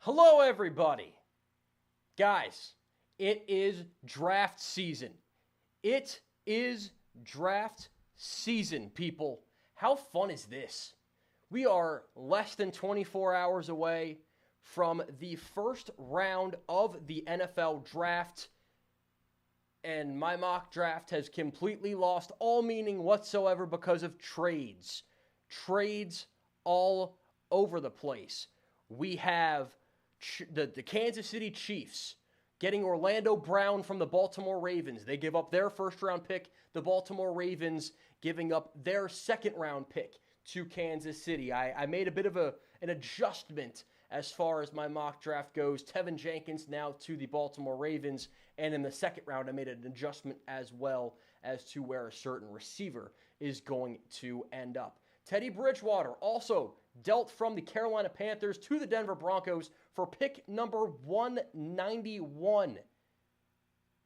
Hello, everybody. Guys, it is draft season. It is draft season, people. How fun is this? We are less than 24 hours away from the first round of the NFL draft, and my mock draft has completely lost all meaning whatsoever because of trades. Trades all over the place. We have the Kansas City Chiefs getting Orlando Brown from the Baltimore Ravens. They give up their first-round pick. The Baltimore Ravens giving up their second-round pick to Kansas City. I made a bit of an adjustment as far as my mock draft goes. Tevin Jenkins now to the Baltimore Ravens. And in the second round, I made an adjustment as well as to where a certain receiver is going to end up. Teddy Bridgewater also dealt from the Carolina Panthers to the Denver Broncos for pick number 191.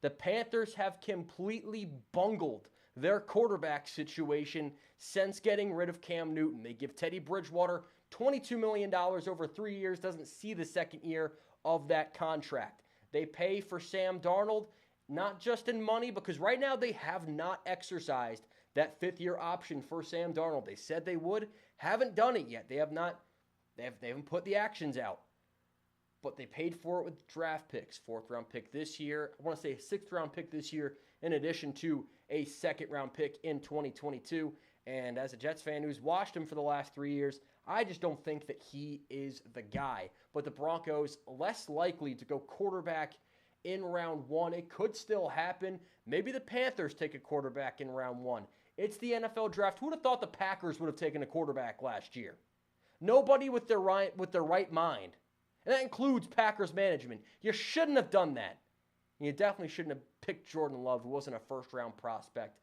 The Panthers have completely bungled their quarterback situation since getting rid of Cam Newton. They give Teddy Bridgewater $22 million over 3 years, doesn't see the second year of that contract. They pay for Sam Darnold, not just in money, because right now they have not exercised that fifth-year option for Sam Darnold. They said they would, haven't done it yet. They haven't put the actions out. But they paid for it with draft picks. Fourth-round pick this year. I want to say a sixth-round pick this year, in addition to a second-round pick in 2022. And as a Jets fan who's watched him for the last 3 years, I just don't think that he is the guy. But the Broncos, less likely to go quarterback in round one. It could still happen. Maybe the Panthers take a quarterback in round one. It's the NFL draft. Who would have thought the Packers would have taken a quarterback last year? Nobody with their right mind. And that includes Packers management. You shouldn't have done that. You definitely shouldn't have picked Jordan Love, who wasn't a first-round prospect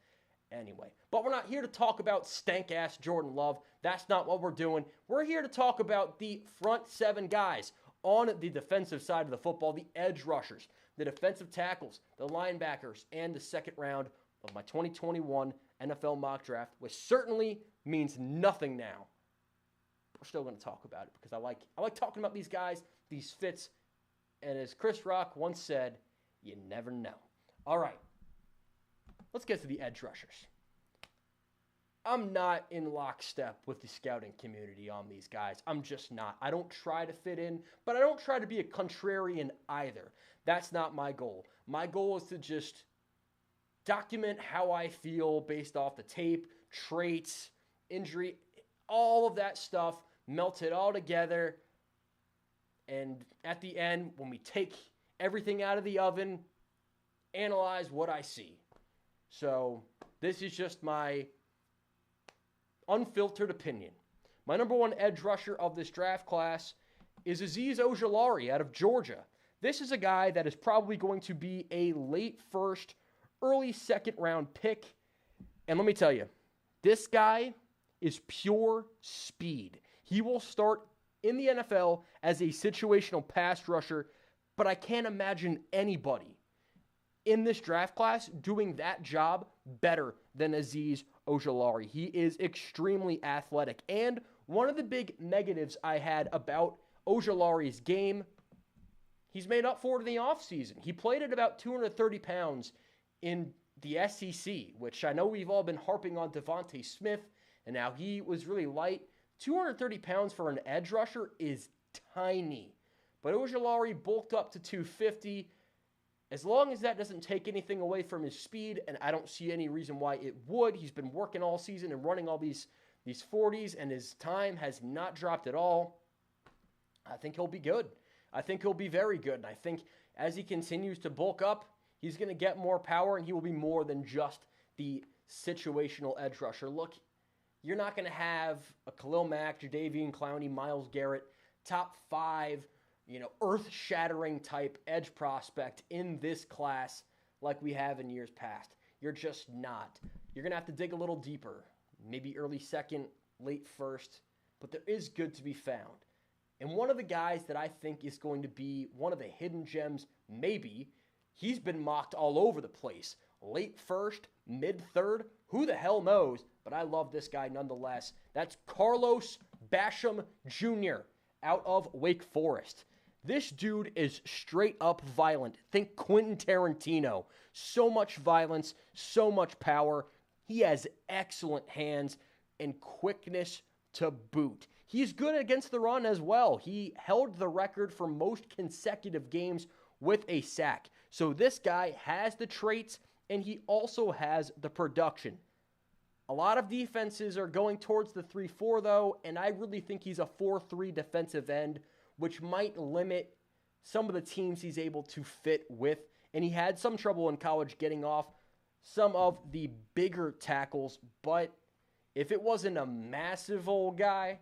anyway. But we're not here to talk about stank-ass Jordan Love. That's not what we're doing. We're here to talk about the front seven guys on the defensive side of the football, the edge rushers, the defensive tackles, the linebackers, and the second round of my 2021 NFL mock draft, which certainly means nothing now. We're still going to talk about it because I like talking about these guys, these fits, and as Chris Rock once said, you never know. All right, let's get to the edge rushers. I'm not in lockstep with the scouting community on these guys. I'm just not. I don't try to fit in, but I don't try to be a contrarian either. That's not my goal. My goal is to just document how I feel based off the tape, traits, injury, all of that stuff, melt it all together, and at the end, when we take everything out of the oven, analyze what I see. So this is just my unfiltered opinion. My number one edge rusher of this draft class is Azeez Ojulari out of Georgia. This is a guy that is probably going to be a late first, early second round pick. And let me tell you, this guy is pure speed. He will start in the NFL as a situational pass rusher, but I can't imagine anybody in this draft class doing that job better than Azeez Ojulari. He is extremely athletic. And one of the big negatives I had about Ojulari's game, he's made up for it in the offseason. He played at about 230 pounds in the SEC, which I know we've all been harping on Devontae Smith, and now he was really light. 230 pounds for an edge rusher is tiny. But Ojulari bulked up to 250. As long as that doesn't take anything away from his speed, and I don't see any reason why it would. He's been working all season and running all these 40s, and his time has not dropped at all. I think he'll be good. I think he'll be very good. And I think as he continues to bulk up, he's going to get more power, and he will be more than just the situational edge rusher. Look, you're not going to have a Khalil Mack, Jadeveon Clowney, Myles Garrett, top 5, earth-shattering type edge prospect in this class like we have in years past. You're just not. You're going to have to dig a little deeper, maybe early second, late first, but there is good to be found. And one of the guys that I think is going to be one of the hidden gems, maybe, he's been mocked all over the place. Late first, mid-third, who the hell knows? But I love this guy nonetheless. That's Carlos Basham Jr. out of Wake Forest. This dude is straight up violent. Think Quentin Tarantino. So much violence, so much power. He has excellent hands and quickness to boot. He's good against the run as well. He held the record for most consecutive games with a sack. So this guy has the traits, and he also has the production. A lot of defenses are going towards the 3-4, though, and I really think he's a 4-3 defensive end, which might limit some of the teams he's able to fit with. And he had some trouble in college getting off some of the bigger tackles, but if it wasn't a massive old guy,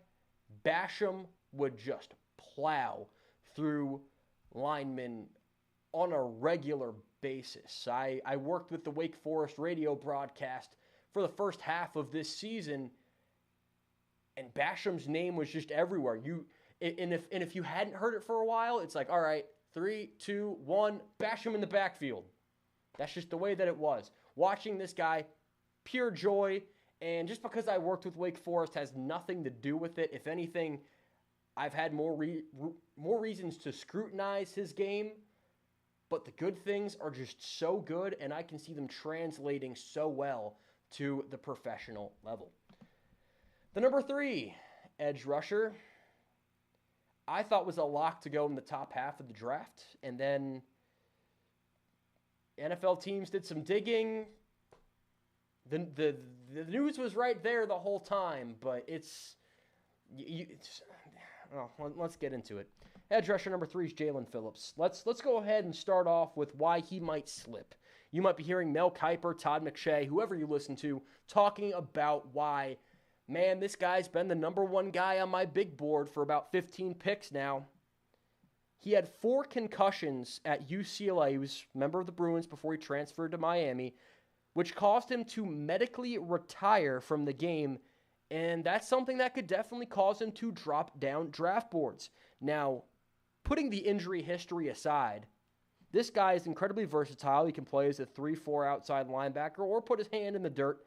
Basham would just plow through linemen on a regular basis. I worked with the Wake Forest radio broadcast for the first half of this season, and Basham's name was just everywhere. If you hadn't heard it for a while, it's like, all right, 3, 2, 1, Basham in the backfield. That's just the way that it was. Watching this guy, pure joy, and just because I worked with Wake Forest has nothing to do with it. If anything, I've had more reasons to scrutinize his game, but the good things are just so good, and I can see them translating so well to the professional level. The number 3 edge rusher, I thought was a lock to go in the top half of the draft, and then NFL teams did some digging. The news was right there the whole time, but let's get into it. Edge rusher number 3 is Jaelan Phillips. Let's go ahead and start off with why he might slip. You might be hearing Mel Kiper, Todd McShay, whoever you listen to, talking about why, man, this guy's been the number 1 guy on my big board for about 15 picks now. He had 4 concussions at UCLA. He was a member of the Bruins before he transferred to Miami, which caused him to medically retire from the game, and that's something that could definitely cause him to drop down draft boards. Now, putting the injury history aside, this guy is incredibly versatile. He can play as a 3-4 outside linebacker or put his hand in the dirt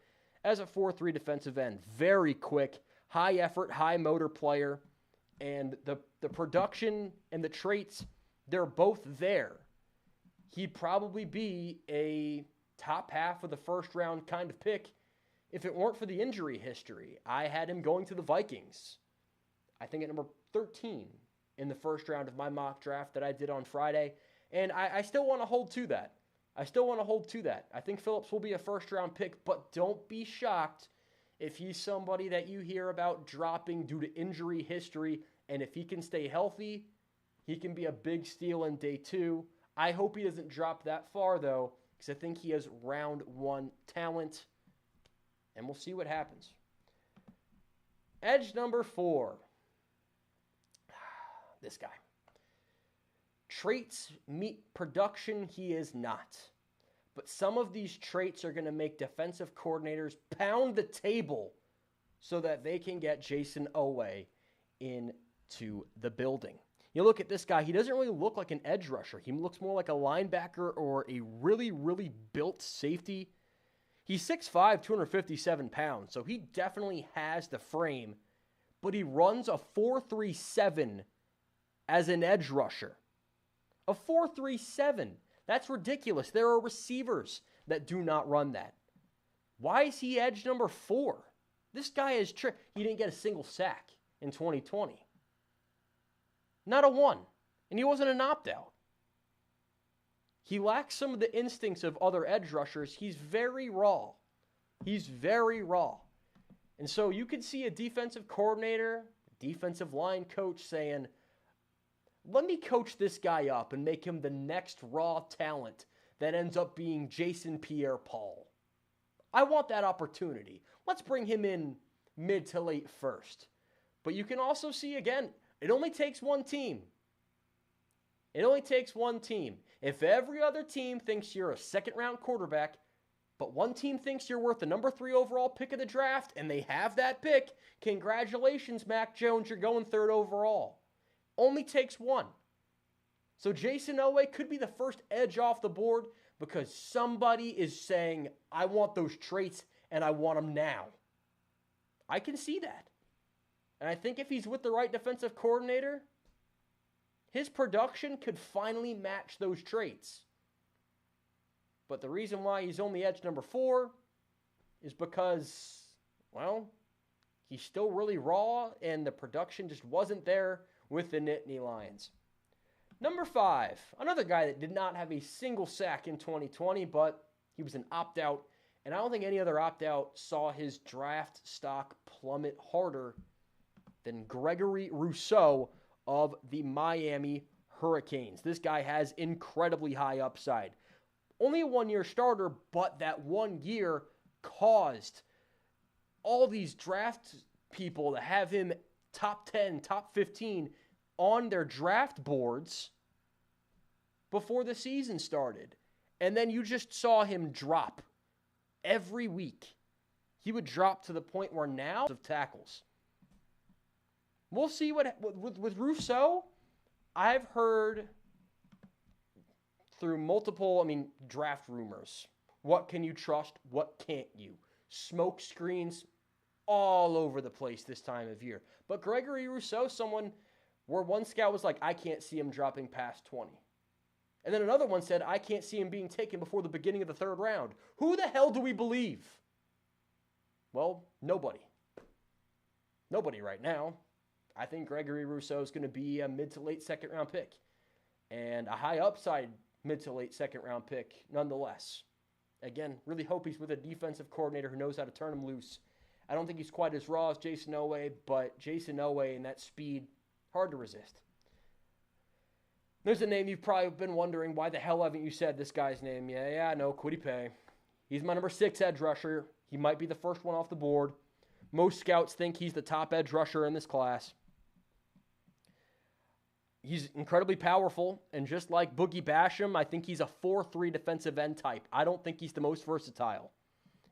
as a 4-3 defensive end. Very quick, high effort, high motor player, and the production and the traits, they're both there. He'd probably be a top half of the first round kind of pick if it weren't for the injury history. I had him going to the Vikings, I think at number 13 in the first round of my mock draft that I did on Friday, and I still want to hold to that. I think Phillips will be a first-round pick, but don't be shocked if he's somebody that you hear about dropping due to injury history, and if he can stay healthy, he can be a big steal in day 2. I hope he doesn't drop that far, though, because I think he has round 1 talent, and we'll see what happens. Edge number 4. This guy. Traits meet production, he is not. But some of these traits are going to make defensive coordinators pound the table so that they can get Jayson Oweh into the building. You look at this guy, he doesn't really look like an edge rusher. He looks more like a linebacker or a really, really built safety. He's 6'5", 257 pounds, so he definitely has the frame, but he runs a 4.37 as an edge rusher. A 4.37. That's ridiculous. There are receivers that do not run that. Why is he edge number 4? This guy is he didn't get a single sack in 2020. Not a one. And he wasn't an opt-out. He lacks some of the instincts of other edge rushers. He's very raw. And so you could see a defensive coordinator, defensive line coach saying, let me coach this guy up and make him the next raw talent that ends up being Jason Pierre-Paul. I want that opportunity. Let's bring him in mid to late first. But you can also see, again, it only takes one team. If every other team thinks you're a second-round quarterback, but one team thinks you're worth the number 3 overall pick of the draft, and they have that pick, congratulations, Mac Jones, you're going 3rd overall. Only takes one. So Jayson Oweh could be the first edge off the board because somebody is saying, I want those traits and I want them now. I can see that. And I think if he's with the right defensive coordinator, his production could finally match those traits. But the reason why he's only edge number 4 is because, well, he's still really raw, and the production just wasn't there with the Nittany Lions. Number 5, another guy that did not have a single sack in 2020, but he was an opt-out, and I don't think any other opt-out saw his draft stock plummet harder than Gregory Rousseau of the Miami Hurricanes. This guy has incredibly high upside. Only a one-year starter, but that 1 year caused all these draft people to have him top 10, top 15 on their draft boards before the season started. And then you just saw him drop every week. He would drop to the point where now of tackles. We'll see what with Rousseau. I've heard through multiple, draft rumors. What can you trust? What can't you? Smoke screens all over the place this time of year. But Gregory Rousseau, someone where one scout was like, I can't see him dropping past 20. And then another one said, I can't see him being taken before the beginning of the 3rd round. Who the hell do we believe? Well, nobody. Nobody right now. I think Gregory Rousseau is going to be a mid to late 2nd round pick. And a high upside mid to late 2nd round pick nonetheless. Again, really hope he's with a defensive coordinator who knows how to turn him loose. I don't think he's quite as raw as Jayson Oweh, but Jayson Oweh and that speed, hard to resist. There's a name you've probably been wondering, why the hell haven't you said this guy's name? Yeah, I know, Kwity Paye. He's my number 6 edge rusher. He might be the first one off the board. Most scouts think he's the top edge rusher in this class. He's incredibly powerful, and just like Boogie Basham, I think he's a 4-3 defensive end type. I don't think he's the most versatile.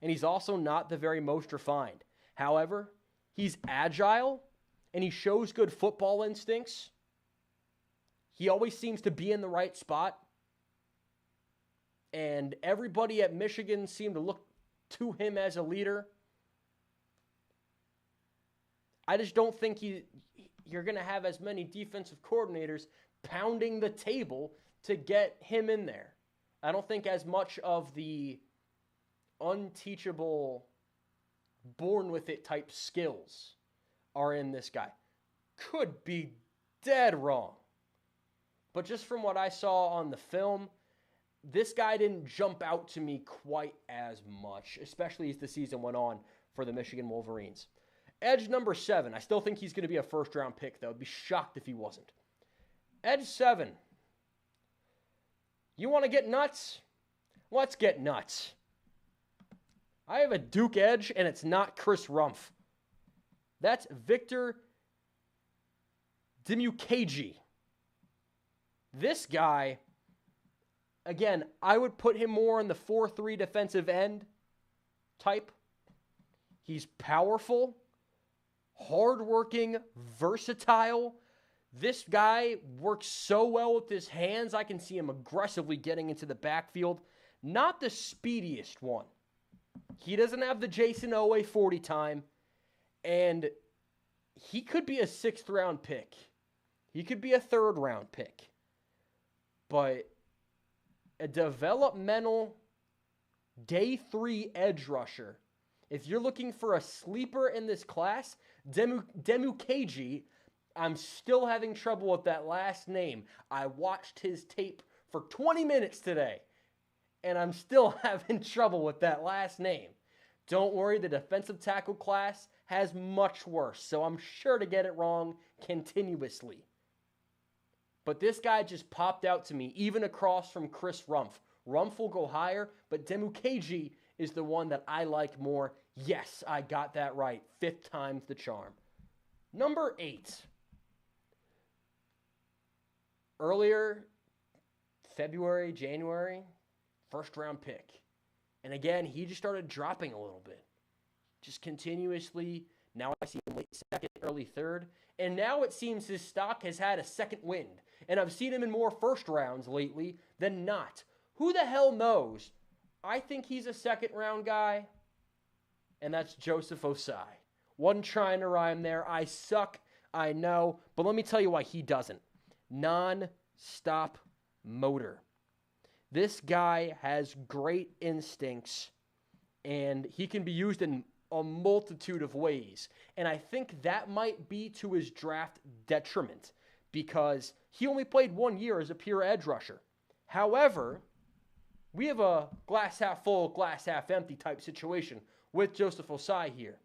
And he's also not the very most refined. However, he's agile, and he shows good football instincts. He always seems to be in the right spot. And everybody at Michigan seemed to look to him as a leader. I just don't think you're going to have as many defensive coordinators pounding the table to get him in there. I don't think as much of the unteachable, born with it type skills are in this guy. Could be dead wrong. But just from what I saw on the film, this guy didn't jump out to me quite as much, especially as the season went on for the Michigan Wolverines. Edge number 7. I still think he's going to be a first-round pick, though. I'd be shocked if he wasn't. Edge 7. You want to get nuts? Let's get nuts. I have a Duke edge, and it's not Chris Rumph. That's Victor Dimukeji. This guy, again, I would put him more in the 4-3 defensive end type. He's powerful, hardworking, versatile. This guy works so well with his hands, I can see him aggressively getting into the backfield. Not the speediest one. He doesn't have the Jayson Oweh 40 time, and he could be a 6th round pick. He could be a 3rd round pick. But a developmental day 3 edge rusher, if you're looking for a sleeper in this class, Dimukeji, I'm still having trouble with that last name. I watched his tape for 20 minutes today, and I'm still having trouble with that last name. Don't worry, the defensive tackle class has much worse, so I'm sure to get it wrong continuously. But this guy just popped out to me, even across from Chris Rumph. Rumph will go higher, but Dimukeji is the one that I like more. Yes, I got that right. 5th time's the charm. Number 8. Earlier, February, January, 1st round pick. And again, he just started dropping a little bit. Just continuously. Now I see him late 2nd, early 3rd. And now it seems his stock has had a second wind. And I've seen him in more 1st rounds lately than not. Who the hell knows? I think he's a 2nd round guy. And that's Joseph Osai. Wasn't trying to rhyme there. I suck, I know. But let me tell you why he doesn't. non-stop motor. This guy has great instincts, and he can be used in a multitude of ways. And I think that might be to his draft detriment because he only played 1 year as a pure edge rusher. However, we have a glass half full, glass half empty type situation with Joseph Ossai here.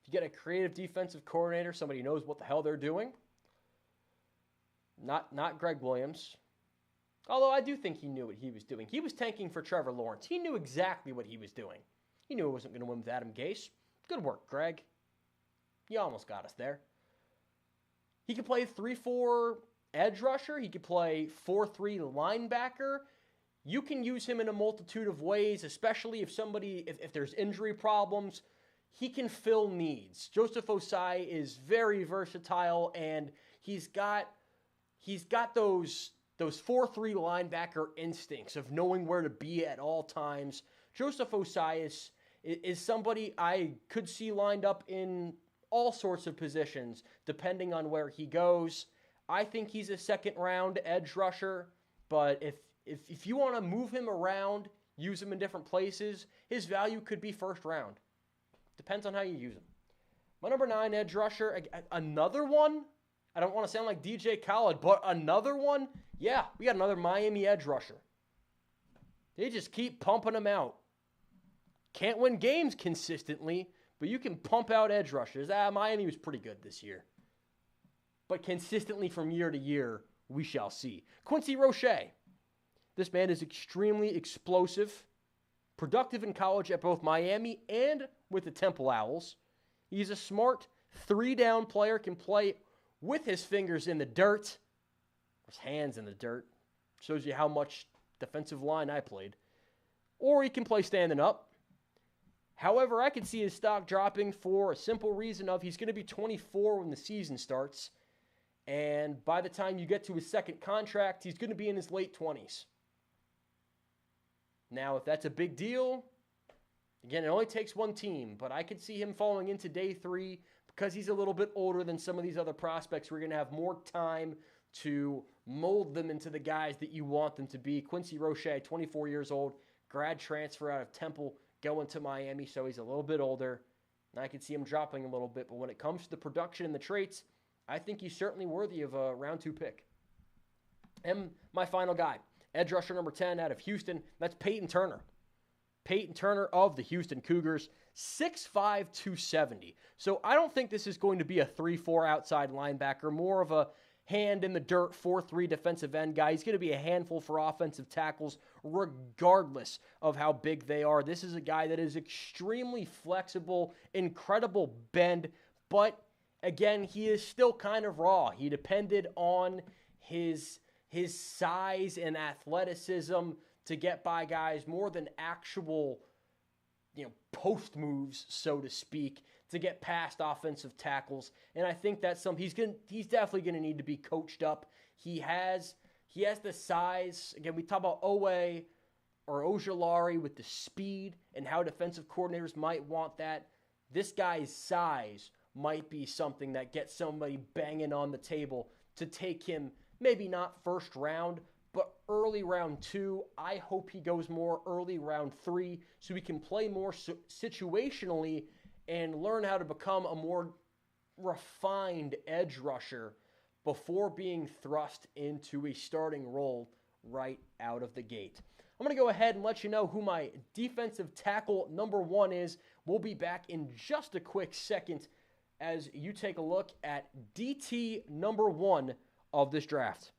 If you get a creative defensive coordinator, somebody who knows what the hell they're doing, not Greg Williams, although I do think he knew what he was doing. He was tanking for Trevor Lawrence. He knew exactly what he was doing. He knew he wasn't going to win with Adam Gase. Good work, Greg. You almost got us there. He could play 3-4 edge rusher. He could play 4-3 linebacker. You can use him in a multitude of ways, especially if there's injury problems. He can fill needs. Joseph Ossai is very versatile, and he's got those 4-3 linebacker instincts of knowing where to be at all times. Joseph Ossai is somebody I could see lined up in all sorts of positions, depending on where he goes. I think he's a second-round edge rusher, but if you want to move him around, use him in different places, his value could be first round. Depends on how you use him. My number 9 edge rusher, another one. I don't want to sound like DJ Khaled, but another one. Yeah, we got another Miami edge rusher. They just keep pumping them out. Can't win games consistently, but you can pump out edge rushers. Miami was pretty good this year. But consistently from year to year, we shall see. Quincy Roche. This man is extremely explosive, productive in college at both Miami and with the Temple Owls. He's a smart 3-down player, can play with his fingers in the dirt, his hands in the dirt. Shows you how much defensive line I played. Or he can play standing up. However, I could see his stock dropping for a simple reason of he's going to be 24 when the season starts. And by the time you get to his second contract, he's going to be in his late 20s. Now, if that's a big deal, again, it only takes one team, but I could see him falling into day 3 because he's a little bit older than some of these other prospects. We're going to have more time to mold them into the guys that you want them to be. Quincy Roche, 24 years old, grad transfer out of Temple, going to Miami, so he's a little bit older. And I could see him dropping a little bit, but when it comes to the production and the traits, I think he's certainly worthy of a round 2 pick. And my final guy, edge rusher number 10 out of Houston, that's Peyton Turner. Peyton Turner of the Houston Cougars, 6'5", 270. So I don't think this is going to be a 3-4 outside linebacker, more of a hand in the dirt 4-3 defensive end guy. He's going to be a handful for offensive tackles regardless of how big they are. This is a guy that is extremely flexible, incredible bend, but again, he is still kind of raw. He depended on his size and athleticism to get by guys more than actual, post moves, so to speak, to get past offensive tackles. And I think that's he's definitely going to need to be coached up. He has the size. Again, we talk about Owek or Ojulari with the speed and how defensive coordinators might want that. This guy's size might be something that gets somebody banging on the table to take him, maybe not first round, but early round 2. I hope he goes more early round 3 so he can play more situationally and learn how to become a more refined edge rusher before being thrust into a starting role right out of the gate. I'm going to go ahead and let you know who my defensive tackle number 1 is. We'll be back in just a quick second as you take a look at DT number 1 of this draft.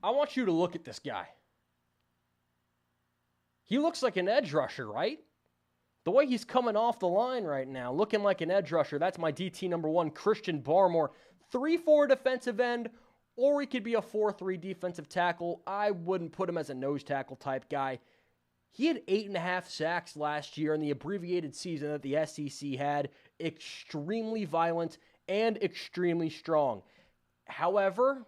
I want you to look at this guy. He looks like an edge rusher, right? The way he's coming off the line right now, looking like an edge rusher, that's my DT number 1, Christian Barmore. 3-4 defensive end, or he could be a 4-3 defensive tackle. I wouldn't put him as a nose tackle type guy. He had 8.5 sacks last year in the abbreviated season that the SEC had. Extremely violent and extremely strong. However,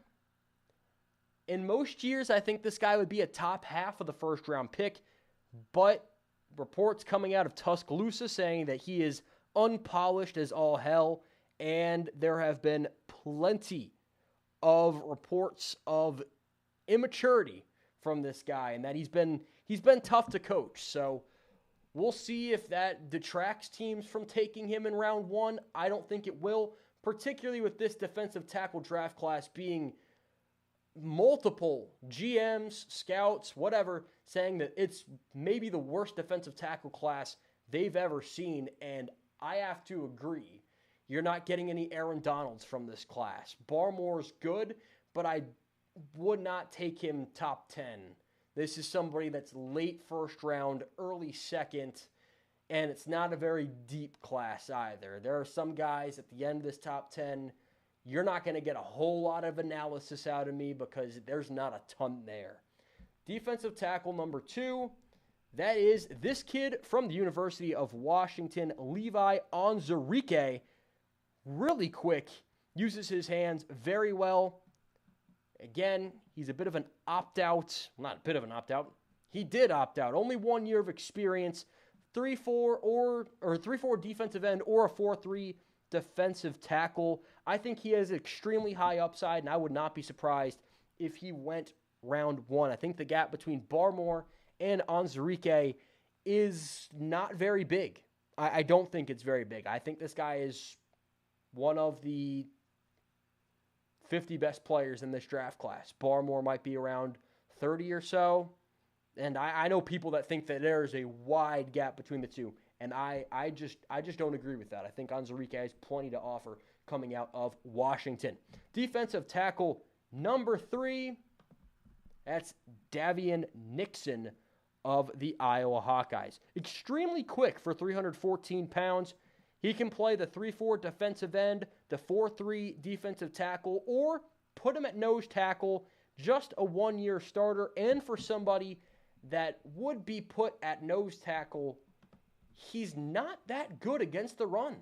in most years, I think this guy would be a top half of the first-round pick, but reports coming out of Tuscaloosa saying that he is unpolished as all hell, and there have been plenty of reports of immaturity from this guy, and that he's been tough to coach. So we'll see if that detracts teams from taking him in round 1. I don't think it will, particularly with this defensive tackle draft class being multiple GMs, scouts, whatever, saying that it's maybe the worst defensive tackle class they've ever seen, and I have to agree. You're not getting any Aaron Donalds from this class. Barmore's good, but I would not take him top 10. This is somebody that's late first round, early second, and it's not a very deep class either. There are some guys at the end of this top 10, you're not going to get a whole lot of analysis out of me because there's not a ton there. Defensive tackle number 2, that is this kid from the University of Washington, Levi Onwazurike. Really quick, uses his hands very well. Again, he's a bit of an opt-out. Not a bit of an opt-out. He did opt out. Only 1 year of experience. 3-4 or 3-4 defensive end or a 4-3 defensive tackle. I think he has extremely high upside, and I would not be surprised if he went round 1. I think the gap between Barmore and Onwazurike is not very big. I don't think it's very big. I think this guy is one of the 50 best players in this draft class. Barmore might be around 30 or so. And I know people that think that there is a wide gap between the two. And I just don't agree with that. I think Onwazurike has plenty to offer coming out of Washington. Defensive tackle number 3, that's Davian Nixon of the Iowa Hawkeyes. Extremely quick for 314 pounds. He can play the 3-4 defensive end, the 4-3 defensive tackle, or put him at nose tackle, just a 1-year starter. And for somebody that would be put at nose tackle, he's not that good against the run,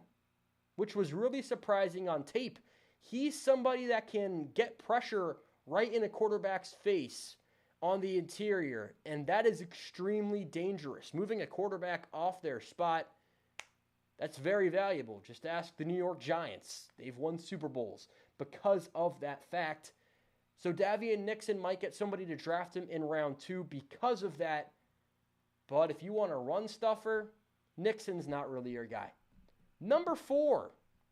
which was really surprising on tape. He's somebody that can get pressure right in a quarterback's face on the interior, and that is extremely dangerous. Moving a quarterback off their spot, that's very valuable. Just ask the New York Giants. They've won Super Bowls because of that fact. So Davian Nixon might get somebody to draft him in round 2 because of that. But if you want a run stuffer, Nixon's not really your guy. Number 4,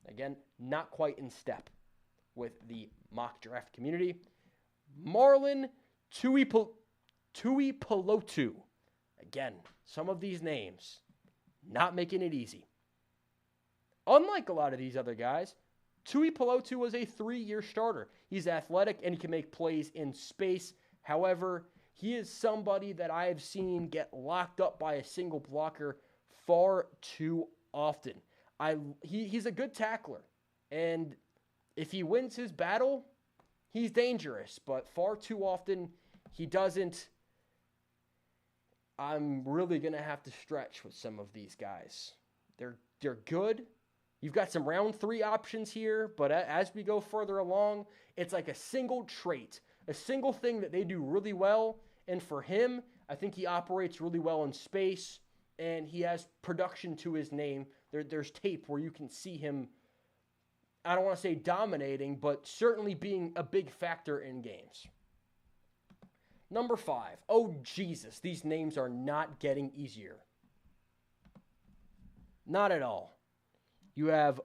again, not quite in step with the mock draft community, Marlon Tuipulotu. Again, some of these names, not making it easy. Unlike a lot of these other guys, Tuipulotu was a 3-year starter. He's athletic and he can make plays in space. However, he is somebody that I have seen get locked up by a single blocker far too often. He's a good tackler, and if he wins his battle, he's dangerous, but far too often he doesn't. I'm really going to have to stretch with some of these guys. They're good. You've got some round 3 options here, but as we go further along, it's like a single trait, a single thing that they do really well. And for him, I think he operates really well in space, and he has production to his name. There's tape where you can see him, I don't want to say dominating, but certainly being a big factor in games. Number 5. Oh, Jesus, these names are not getting easier. Not at all. You have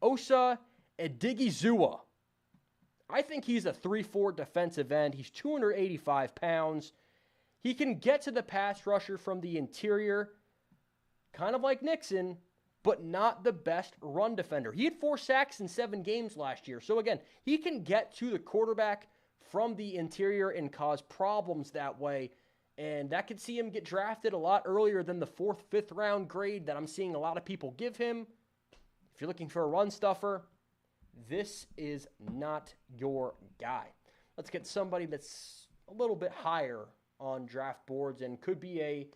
Osa Odighizuwa. I think he's a 3-4 defensive end. He's 285 pounds. He can get to the pass rusher from the interior, kind of like Nixon, but not the best run defender. He had 4 sacks in 7 games last year. So again, he can get to the quarterback from the interior and cause problems that way. And that could see him get drafted a lot earlier than the 4th, 5th round grade that I'm seeing a lot of people give him. If you're looking for a run stuffer, this is not your guy. Let's get somebody that's a little bit higher on draft boards and could be a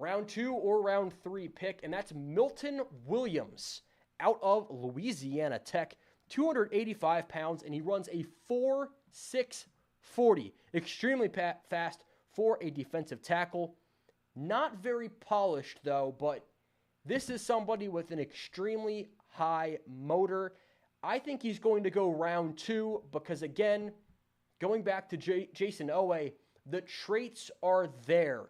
round 2 or round 3 pick, and that's Milton Williams out of Louisiana Tech, 285 pounds, and he runs a 4.6 40. Extremely fast for a defensive tackle. Not very polished, though, but this is somebody with an extremely high motor. I think he's going to go round 2 because, again, going back to Jayson Owek, the traits are there.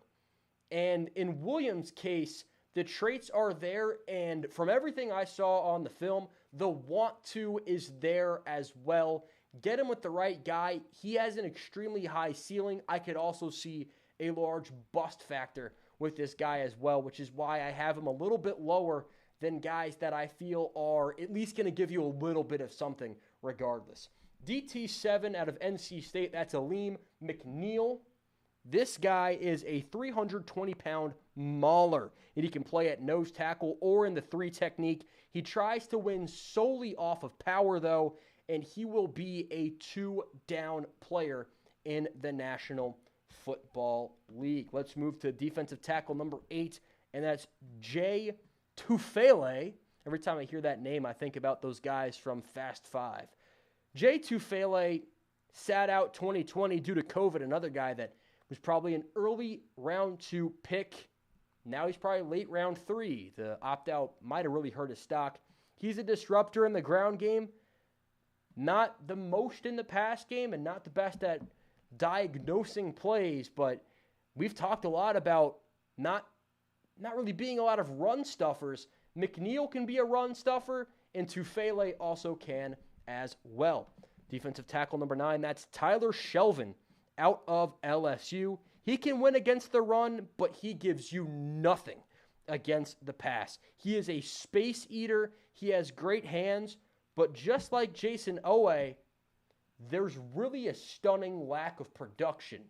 And in Williams' case, the traits are there, and from everything I saw on the film, the want to is there as well. Get him with the right guy. He has an extremely high ceiling. I could also see a large bust factor with this guy as well, which is why I have him a little bit lower than guys that I feel are at least going to give you a little bit of something regardless. DT7 out of NC State, that's Aleem McNeil. This guy is a 320-pound mauler, and he can play at nose tackle or in the 3 technique. He tries to win solely off of power, though, and he will be a 2-down player in the National Football League. Let's move to defensive tackle number 8, and that's Jay Tufele. Every time I hear that name, I think about those guys from Fast 5. Jay Tufele sat out 2020 due to COVID, another guy that was probably an early round 2 pick. Now he's probably late round 3. The opt-out might have really hurt his stock. He's a disruptor in the ground game. Not the most in the pass game and not the best at diagnosing plays, but we've talked a lot about not really being a lot of run stuffers. McNeil can be a run stuffer, and Tufele also can as well. Defensive tackle number 9, that's Tyler Shelvin out of LSU. He can win against the run, but he gives you nothing against the pass. He is a space eater. He has great hands, but just like Jayson Owek, there's really a stunning lack of production.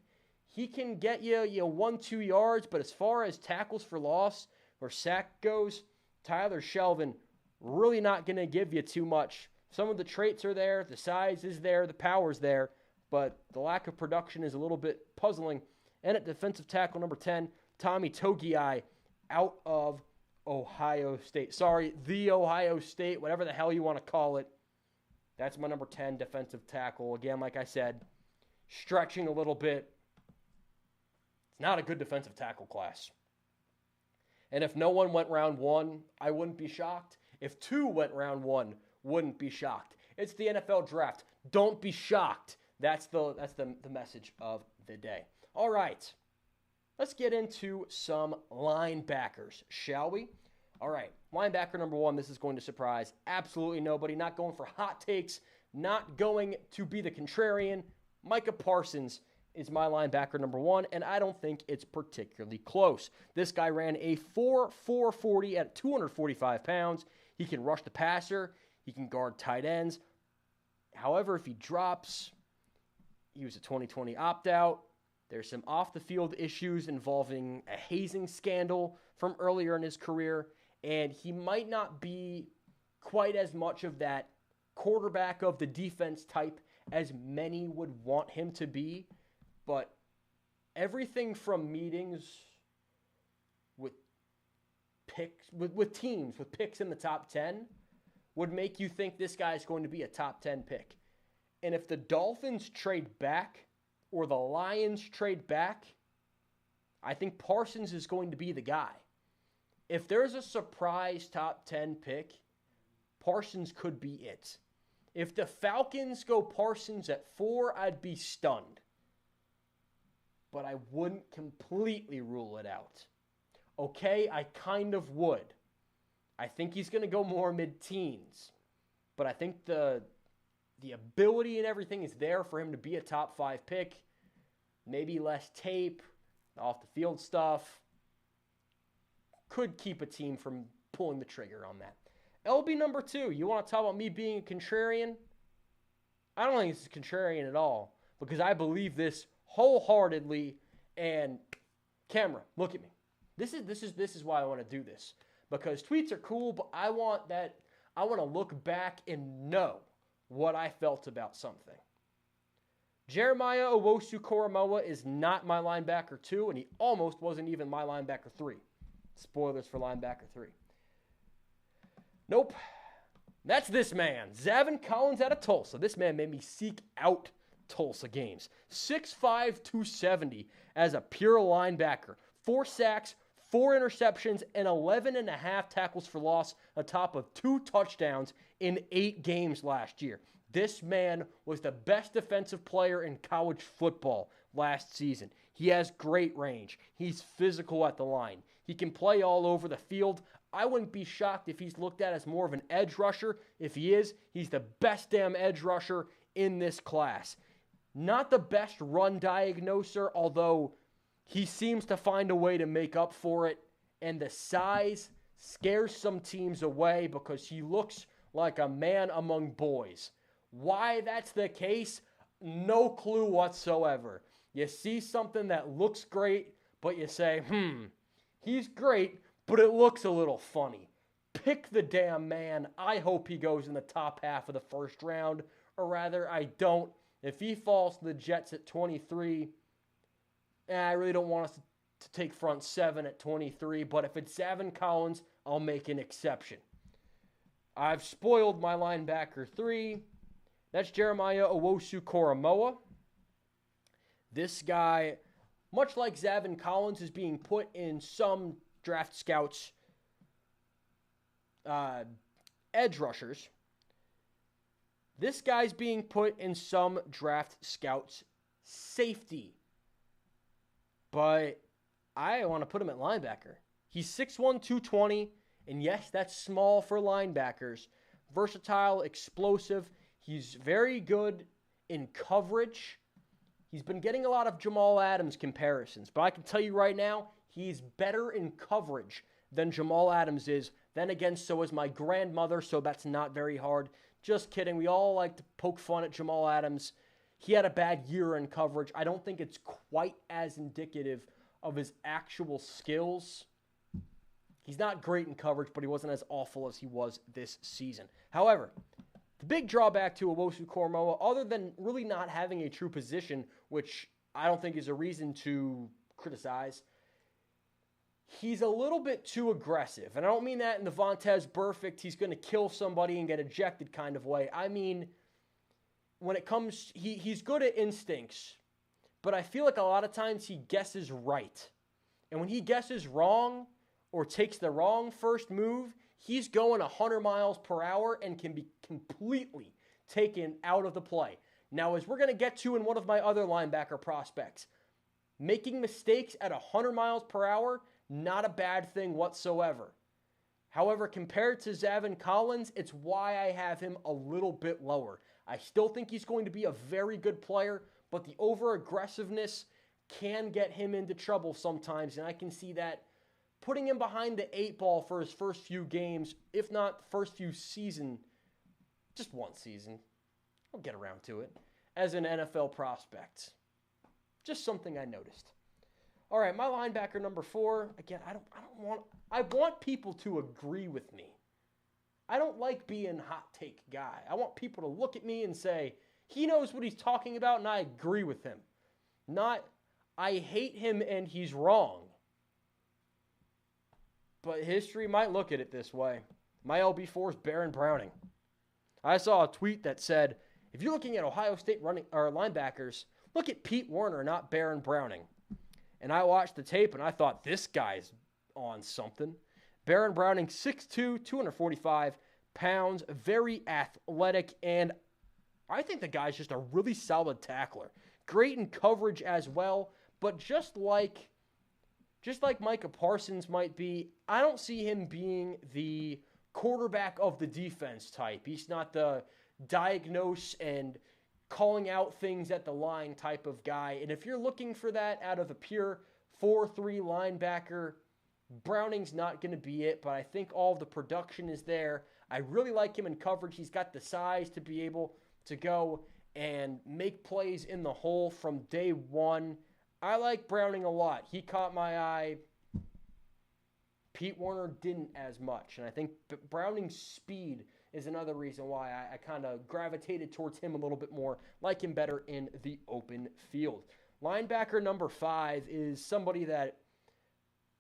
He can get you 1-2 yards, but as far as tackles for loss or sack goes, Tyler Shelvin really not going to give you too much. Some of the traits are there, the size is there, the power's there, but the lack of production is a little bit puzzling. And at defensive tackle number 10, Tommy Togiai out of Ohio State. Sorry, the Ohio State, whatever the hell you want to call it. That's my number 10 defensive tackle. Again, like I said, stretching a little bit. It's not a good defensive tackle class. And if no one went round 1, I wouldn't be shocked. If 2 went round 1, wouldn't be shocked. It's the NFL draft. Don't be shocked. That's the message of the day. All right, let's get into some linebackers, shall we? All right, linebacker number 1, this is going to surprise absolutely nobody. Not going for hot takes, not going to be the contrarian. Mical Parsons is my linebacker number 1, and I don't think it's particularly close. This guy ran a 4.4 40 at 245 pounds. He can rush the passer. He can guard tight ends. However, if he drops, he was a 2020 opt-out. There's some off-the-field issues involving a hazing scandal from earlier in his career, and he might not be quite as much of that quarterback of the defense type as many would want him to be. But everything from meetings with picks, with teams, with picks in the top 10 would make you think this guy is going to be a top 10 pick. And if the Dolphins trade back or the Lions trade back, I think Parsons is going to be the guy. If there's a surprise top 10 pick, Parsons could be it. If the Falcons go Parsons at 4, I'd be stunned. But I wouldn't completely rule it out. Okay, I kind of would. I think he's going to go more mid-teens. But I think the ability and everything is there for him to be a top 5 pick. Maybe less tape, off the field stuff. Could keep a team from pulling the trigger on that. LB number 2, you want to talk about me being a contrarian? I don't think this is contrarian at all, because I believe this wholeheartedly. And camera, look at me. This is why I want to do this, because tweets are cool, but I want to look back and know what I felt about something. Jeremiah Owusu-Koramoah is not my linebacker 2, and he almost wasn't even my linebacker 3. Spoilers for linebacker 3. Nope. That's this man, Zaven Collins out of Tulsa. This man made me seek out Tulsa games. 6'5", 270 as a pure linebacker. 4 sacks, 4 interceptions, and 11.5 tackles for loss atop of 2 touchdowns in 8 games last year. This man was the best defensive player in college football last season. He has great range. He's physical at the line. He can play all over the field. I wouldn't be shocked if he's looked at as more of an edge rusher. If he is, he's the best damn edge rusher in this class. Not the best run diagnoser, although he seems to find a way to make up for it. And the size scares some teams away because he looks like a man among boys. Why that's the case, no clue whatsoever. You see something that looks great, but you say, he's great, but it looks a little funny. Pick the damn man. I hope he goes in the top half of the first round, or rather, I don't. If he falls to the Jets at 23, I really don't want us to take front 7 at 23, but if it's Zaven Collins, I'll make an exception. I've spoiled my linebacker 3. That's Jeremiah Owusu-Koramoah. This guy, much like Zaven Collins, is being put in some draft scouts' edge rushers. This guy's being put in some draft scouts' safety. But I want to put him at linebacker. He's 6'1", 220, and yes, that's small for linebackers. Versatile, explosive. He's very good in coverage. He's been getting a lot of Jamal Adams comparisons, but I can tell you right now, he's better in coverage than Jamal Adams is. Then again, so is my grandmother, so that's not very hard. Just kidding. We all like to poke fun at Jamal Adams. He had a bad year in coverage. I don't think it's quite as indicative of his actual skills. He's not great in coverage, but he wasn't as awful as he was this season. However, the big drawback to Owusu-Koramoah, other than really not having a true position, which I don't think is a reason to criticize, he's a little bit too aggressive. And I don't mean that in the Vontaze Burfict, he's going to kill somebody and get ejected kind of way. I mean, when it comes, he's good at instincts, but I feel like a lot of times he guesses right. And when he guesses wrong or takes the wrong first move, he's going 100 miles per hour and can be completely taken out of the play. Now, as we're going to get to in one of my other linebacker prospects, making mistakes at 100 miles per hour, not a bad thing whatsoever. However, compared to Zaven Collins, it's why I have him a little bit lower. I still think he's going to be a very good player, but the over-aggressiveness can get him into trouble sometimes, and I can see that putting him behind the 8 ball for his first few games, if not first few season, just one season, I'll get around to it, as an NFL prospect. Just something I noticed. All right, my linebacker number 4, again, I want people to agree with me. I don't like being a hot take guy. I want people to look at me and say, he knows what he's talking about and I agree with him. Not, I hate him and he's wrong. But history might look at it this way. My LB4 is Baron Browning. I saw a tweet that said, if you're looking at Ohio State running or linebackers, look at Pete Werner, not Baron Browning. And I watched the tape and I thought, this guy's on something. Baron Browning, 6'2", 245 pounds, very athletic, and I think the guy's just a really solid tackler. Great in coverage as well, but just like Mical Parsons might be, I don't see him being the quarterback of the defense type. He's not the diagnose and calling out things at the line type of guy. And if you're looking for that out of a pure 4-3 linebacker, Browning's not going to be it, but I think all of the production is there. I really like him in coverage. He's got the size to be able to go and make plays in the hole from day one. I like Browning a lot. He caught my eye. Pete Werner didn't as much. And I think Browning's speed is another reason why I kind of gravitated towards him a little bit more, like him better in the open field. Linebacker number 5 is somebody that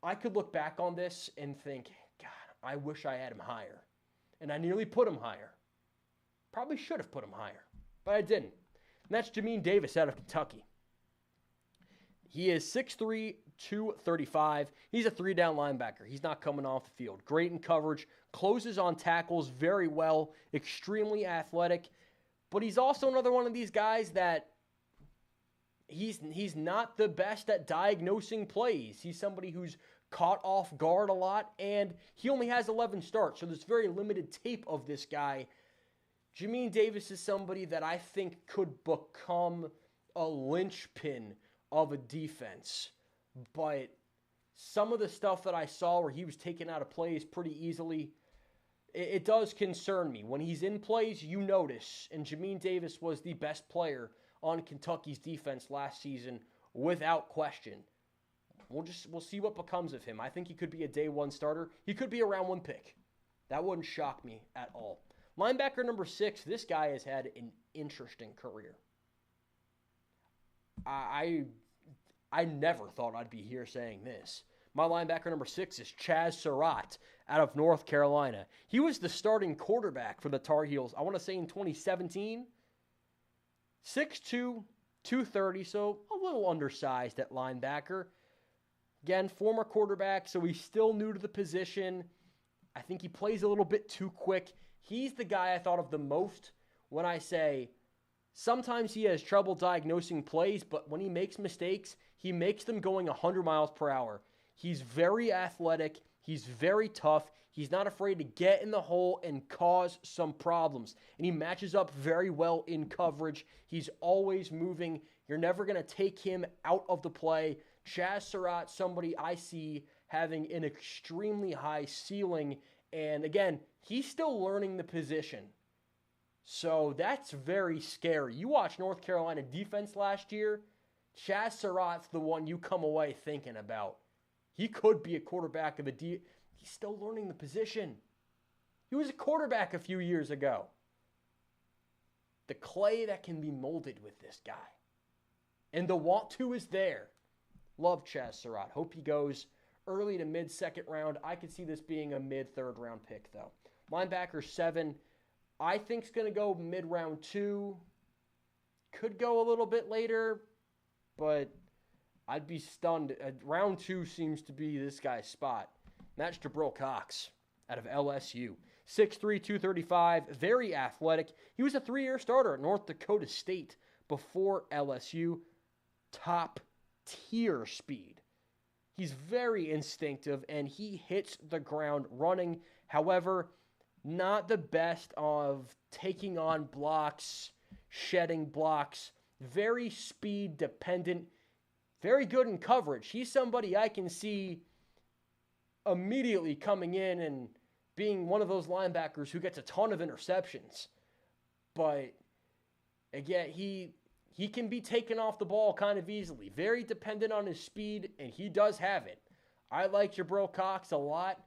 I could look back on this and think, God, I wish I had him higher. And I nearly put him higher. Probably should have put him higher, but I didn't. And that's Jamin Davis out of Kentucky. He is 6'3", 235. He's a 3-down linebacker. He's not coming off the field. Great in coverage, closes on tackles very well, extremely athletic. But he's also another one of these guys that he's not the best at diagnosing plays. He's somebody who's caught off guard a lot, and he only has 11 starts, so there's very limited tape of this guy. Jamin Davis is somebody that I think could become a linchpin of a defense. But some of the stuff that I saw where he was taken out of plays pretty easily, it does concern me. When he's in plays, you notice, and Jamin Davis was the best player on Kentucky's defense last season without question. We'll see what becomes of him. I think he could be a day 1 starter. He could be a round 1 pick. That wouldn't shock me at all. Linebacker number 6, this guy has had an interesting career. I never thought I'd be here saying this. My linebacker number 6 is Chaz Surratt out of North Carolina. He was the starting quarterback for the Tar Heels, I want to say in 2017. 6'2", 230, so a little undersized at linebacker. Again, former quarterback, so he's still new to the position. I think he plays a little bit too quick. He's the guy I thought of the most when I say sometimes he has trouble diagnosing plays, but when he makes mistakes, he makes them going 100 miles per hour. He's very athletic. He's very tough. He's not afraid to get in the hole and cause some problems. And he matches up very well in coverage. He's always moving. You're never going to take him out of the play. Chaz Surratt, somebody I see having an extremely high ceiling. And again, he's still learning the position. So that's very scary. You watch North Carolina defense last year, Chaz Surratt's the one you come away thinking about. He could be a quarterback of a He's still learning the position. He was a quarterback a few years ago. The clay that can be molded with this guy. And the want to is there. Love Chaz Surratt. Hope he goes early to mid-second round. I could see this being a mid-third round pick, though. Linebacker 7, I think is going to go mid-round 2. Could go a little bit later, but I'd be stunned. Round 2 seems to be this guy's spot. And that's Jabril Cox out of LSU. 6'3", 235, very athletic. He was a 3-year starter at North Dakota State before LSU. Top-tier speed. He's very instinctive, and he hits the ground running. However, not the best of taking on blocks, shedding blocks. Very speed-dependent. Very good in coverage. He's somebody I can see immediately coming in and being one of those linebackers who gets a ton of interceptions. But, again, he can be taken off the ball kind of easily. Very dependent on his speed, and he does have it. I like Jabril Cox a lot.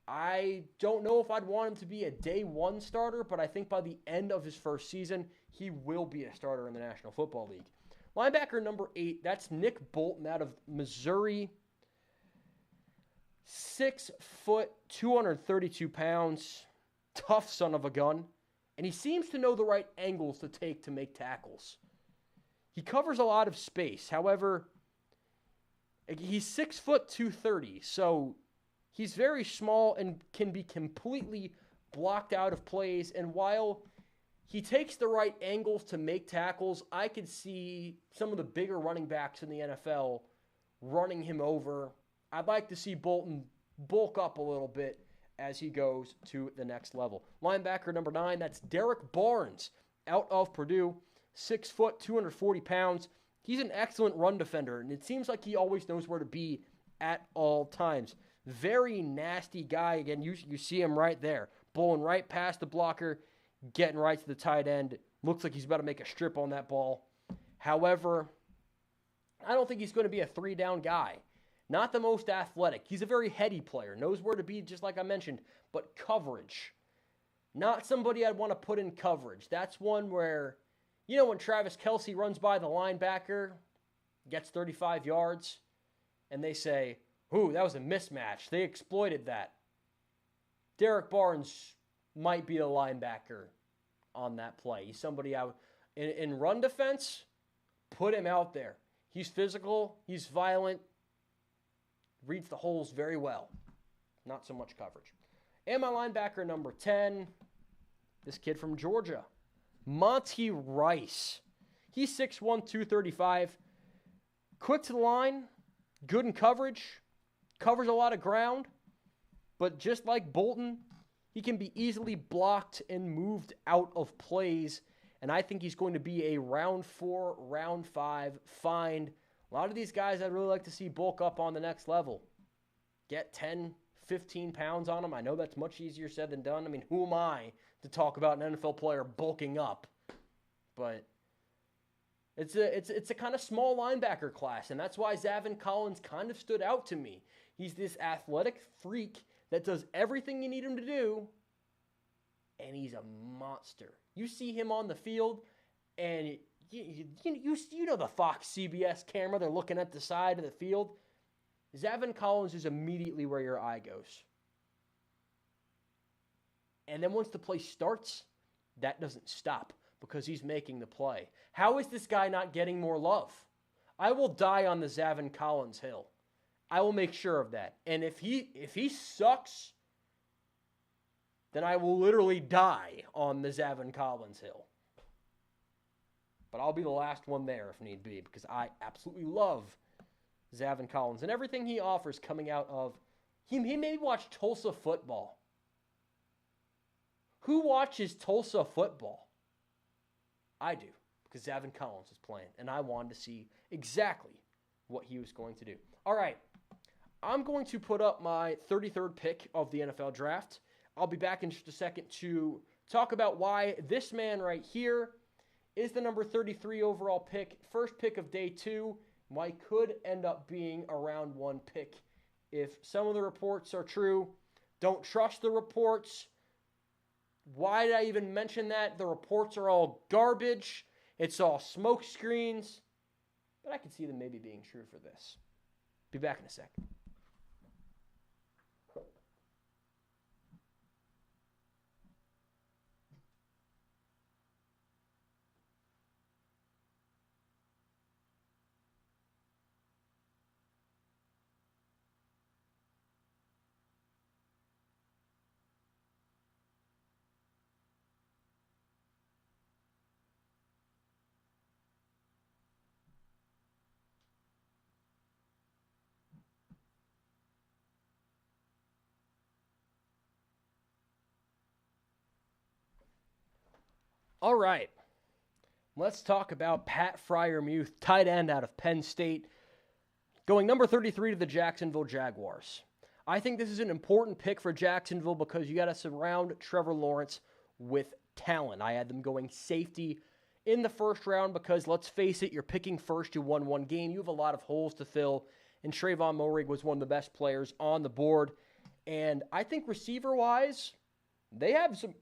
I don't know if I'd want him to be a day 1 starter, but I think by the end of his first season, he will be a starter in the National Football League. Linebacker number 8, that's Nick Bolton out of Missouri. 6 foot, 232 pounds. Tough son of a gun. And he seems to know the right angles to take to make tackles. He covers a lot of space. However, he's 6 foot, 230. So he's very small and can be completely blocked out of plays. And while he takes the right angles to make tackles, I could see some of the bigger running backs in the NFL running him over. I'd like to see Bolton bulk up a little bit as he goes to the next level. Linebacker number 9, that's Derek Barnes out of Purdue. 6 foot, 240 pounds. He's an excellent run defender, and it seems like he always knows where to be at all times. Very nasty guy. Again, you see him right there. Blowing right past the blocker, getting right to the tight end. Looks like he's about to make a strip on that ball. However, I don't think he's going to be a 3-down guy. Not the most athletic. He's a very heady player. Knows where to be, just like I mentioned. But coverage. Not somebody I'd want to put in coverage. That's one where, you know, when Travis Kelce runs by the linebacker, gets 35 yards, and they say, ooh, that was a mismatch. They exploited that. Derek Barnes might be the linebacker on that play. He's somebody out in run defense, put him out there. He's physical, he's violent, reads the holes very well. Not so much coverage. And my linebacker number 10, this kid from Georgia, Monty Rice. He's 6'1", 235. Quick to the line, good in coverage, covers a lot of ground, but just like Bolton, he can be easily blocked and moved out of plays, and I think he's going to be a round 4, round 5 find. A lot of these guys I'd really like to see bulk up on the next level. Get 10, 15 pounds on them. I know that's much easier said than done. I mean, who am I to talk about an NFL player bulking up? But it's a kind of small linebacker class, and that's why Zaven Collins kind of stood out to me. He's this athletic freak that does everything you need him to do, and he's a monster. You see him on the field, and you know the Fox CBS camera, they're looking at the side of the field. Zaven Collins is immediately where your eye goes. And then once the play starts, that doesn't stop because he's making the play. How is this guy not getting more love? I will die on the Zaven Collins hill. I will make sure of that. And if he sucks, then I will literally die on the Zaven Collins hill. But I'll be the last one there if need be, because I absolutely love Zaven Collins and everything he offers coming out of. He may watch Tulsa football. Who watches Tulsa football? I do, because Zaven Collins is playing, and I wanted to see exactly what he was going to do. All right, I'm going to put up my 33rd pick of the NFL draft. I'll be back in just a second to talk about why this man right here is the number 33 overall pick, first pick of day 2. Why could end up being a round 1 pick if some of the reports are true. Don't trust the reports. Why did I even mention that? The reports are all garbage. It's all smoke screens. But I can see them maybe being true for this. Be back in a second. All right, let's talk about Pat Freiermuth, tight end out of Penn State, going number 33 to the Jacksonville Jaguars. I think this is an important pick for Jacksonville because you got to surround Trevor Lawrence with talent. I had them going safety in the first round because, let's face it, you're picking first, you won one game. You have a lot of holes to fill, and Trayvon Moehrig was one of the best players on the board. And I think receiver-wise, they have some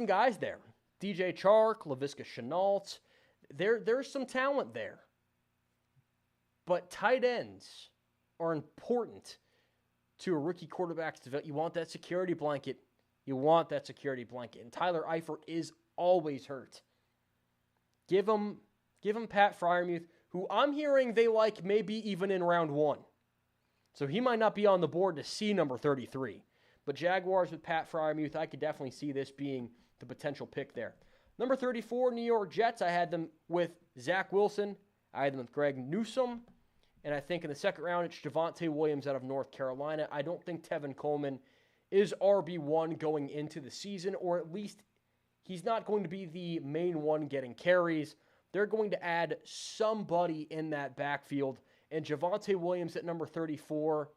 guys there. DJ Chark, Laviska Shenault. There's some talent there. But tight ends are important to a rookie quarterback's development. You want that security blanket. And Tyler Eifert is always hurt. Give him Pat Freiermuth, who I'm hearing they like maybe even in round 1. So he might not be on the board to see number 33. But Jaguars with Pat Freiermuth, I could definitely see this being the potential pick there. Number 34, New York Jets, I had them with Zach Wilson. I had them with Greg Newsome. And I think in the second round, it's Javonte Williams out of North Carolina. I don't think Tevin Coleman is RB1 going into the season, or at least he's not going to be the main one getting carries. They're going to add somebody in that backfield. And Javonte Williams at number 34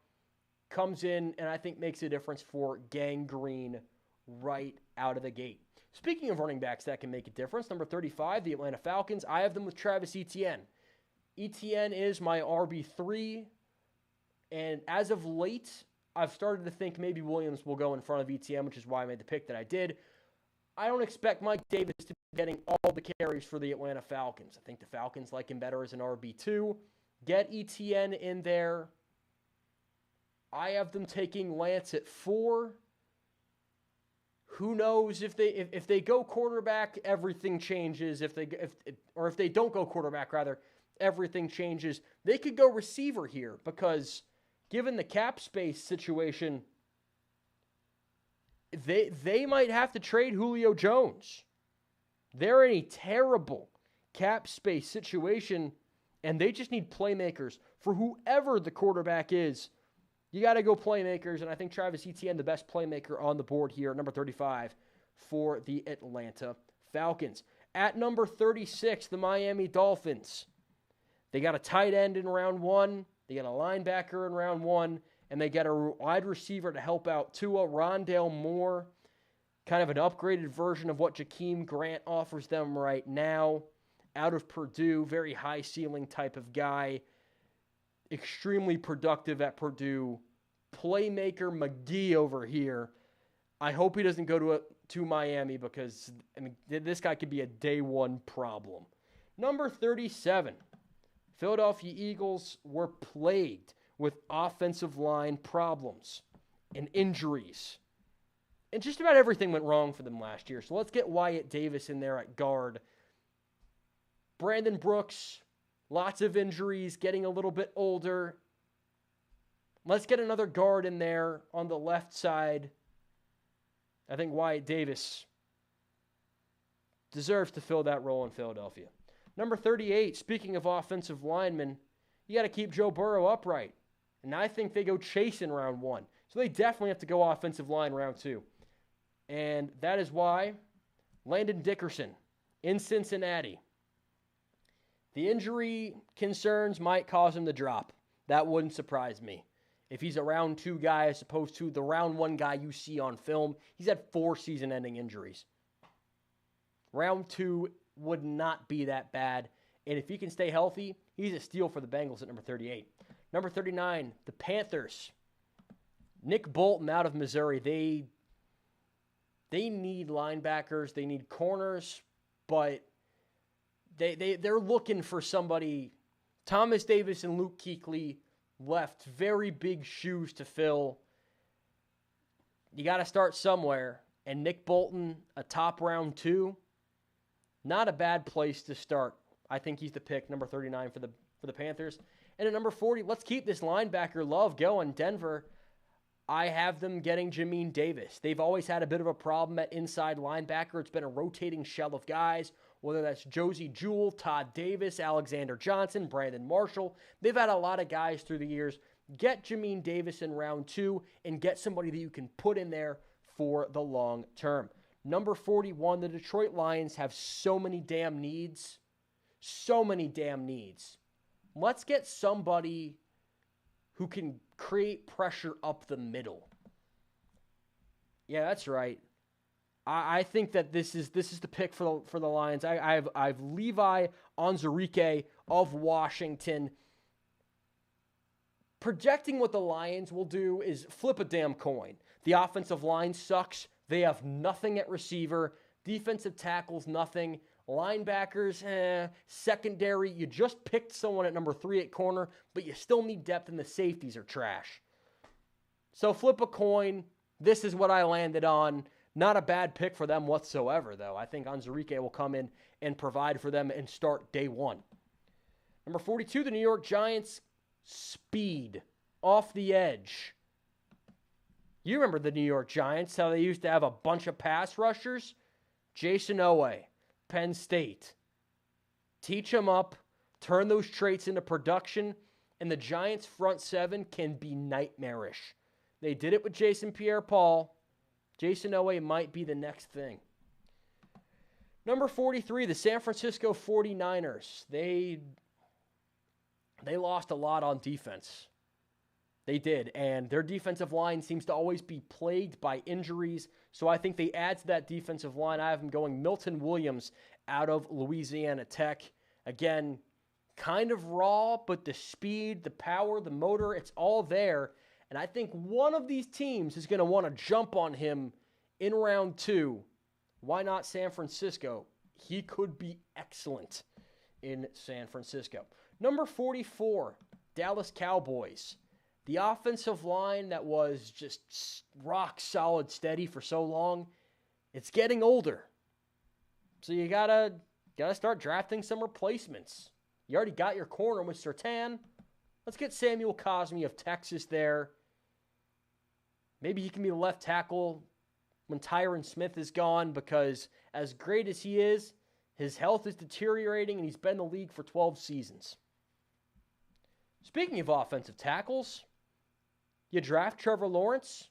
comes in and I think makes a difference for Gang Green right out of the gate. Speaking of running backs that can make a difference, number 35, the Atlanta Falcons, I have them with Travis Etienne. Etienne is my RB3, and as of late, I've started to think maybe Williams will go in front of Etienne, which is why I made the pick that I did. I don't expect Mike Davis to be getting all the carries for the Atlanta Falcons. I think the Falcons like him better as an RB2. Get Etienne in there. I have them taking Lance at 4. Who knows if they go quarterback, everything changes. If they don't go quarterback, rather, everything changes. They could go receiver here because given the cap space situation, they might have to trade Julio Jones. They're in a terrible cap space situation, and they just need playmakers. For whoever the quarterback is, you got to go playmakers, and I think Travis Etienne, the best playmaker on the board here, number 35 for the Atlanta Falcons. At number 36, the Miami Dolphins. They got a tight end in round 1. They got a linebacker in round 1. And they got a wide receiver to help out Tua, Rondale Moore. Kind of an upgraded version of what Jakeem Grant offers them right now. Out of Purdue, very high ceiling type of guy. Extremely productive at Purdue. Playmaker McGee over here. I hope he doesn't go to Miami because this guy could be a day one problem. Number 37. Philadelphia Eagles were plagued with offensive line problems and injuries. And just about everything went wrong for them last year. So let's get Wyatt Davis in there at guard. Brandon Brooks, lots of injuries, getting a little bit older. Let's get another guard in there on the left side. I think Wyatt Davis deserves to fill that role in Philadelphia. Number 38, speaking of offensive linemen, you got to keep Joe Burrow upright. And I think they go chase in round 1. So they definitely have to go offensive line round 2. And that is why Landon Dickerson in Cincinnati. The injury concerns might cause him to drop. That wouldn't surprise me. If he's a round 2 guy as opposed to the round 1 guy you see on film, he's had 4 season-ending injuries. Round 2 would not be that bad. And if he can stay healthy, he's a steal for the Bengals at number 38. Number 39, the Panthers. Nick Bolton out of Missouri. They need linebackers. They need corners. But they're looking for somebody. Thomas Davis and Luke Kuechly left very big shoes to fill. You got to start somewhere. And Nick Bolton, a top round 2, not a bad place to start. I think he's the pick, number 39 for the Panthers. And at number 40, let's keep this linebacker love going. Denver, I have them getting Jamin Davis. They've always had a bit of a problem at inside linebacker. It's been a rotating shell of guys, whether that's Josie Jewell, Todd Davis, Alexander Johnson, Brandon Marshall. They've had a lot of guys through the years. Get Jamin Davis in round 2 and get somebody that you can put in there for the long term. Number 41, the Detroit Lions have so many damn needs. So many damn needs. Let's get somebody who can create pressure up the middle. Yeah, that's right. I think that this is the pick for the Lions. I have Levi Onwazurike of Washington. Projecting what the Lions will do is flip a damn coin. The offensive line sucks. They have nothing at receiver. Defensive tackles, nothing. Linebackers, secondary, you just picked someone at number 3 at corner, but you still need depth, and the safeties are trash. So flip a coin. This is what I landed on. Not a bad pick for them whatsoever, though. I think Onwazurike will come in and provide for them and start day 1. Number 42, the New York Giants, speed off the edge. You remember the New York Giants, how they used to have a bunch of pass rushers? Jayson Owek. Penn State. Teach them up, turn those traits into production, and the Giants' front 7 can be nightmarish. They did it with Jason Pierre-Paul. Jayson Owek might be the next thing. Number 43, the San Francisco 49ers. They lost a lot on defense. They did, and their defensive line seems to always be plagued by injuries, so I think they add to that defensive line. I have them going Milton Williams out of Louisiana Tech. Again, kind of raw, but the speed, the power, the motor, it's all there. And I think one of these teams is going to want to jump on him in round 2. Why not San Francisco? He could be excellent in San Francisco. Number 44, Dallas Cowboys. The offensive line that was just rock solid steady for so long, it's getting older. So you gotta start drafting some replacements. You already got your corner with Surtain. Let's get Samuel Cosmi of Texas there. Maybe he can be the left tackle when Tyron Smith is gone, because as great as he is, his health is deteriorating and he's been in the league for 12 seasons. Speaking of offensive tackles, you draft Trevor Lawrence,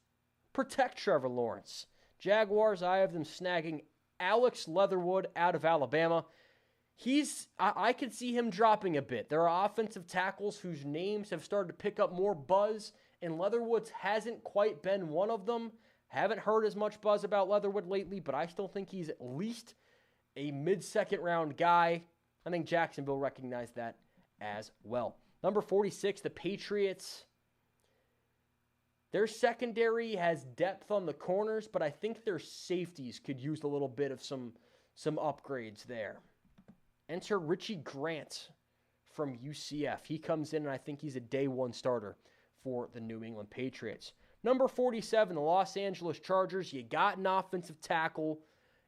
protect Trevor Lawrence. Jaguars, I have them snagging Alex Leatherwood out of Alabama. I could see him dropping a bit. There are offensive tackles whose names have started to pick up more buzz, and Leatherwood's hasn't quite been one of them. Haven't heard as much buzz about Leatherwood lately, but I still think he's at least a mid-second round guy. I think Jacksonville recognized that as well. Number 46, the Patriots. Their secondary has depth on the corners, but I think their safeties could use a little bit of some upgrades there. Enter Richie Grant from UCF. He comes in, and I think he's a day one starter for the New England Patriots. Number 47, the Los Angeles Chargers. You got an offensive tackle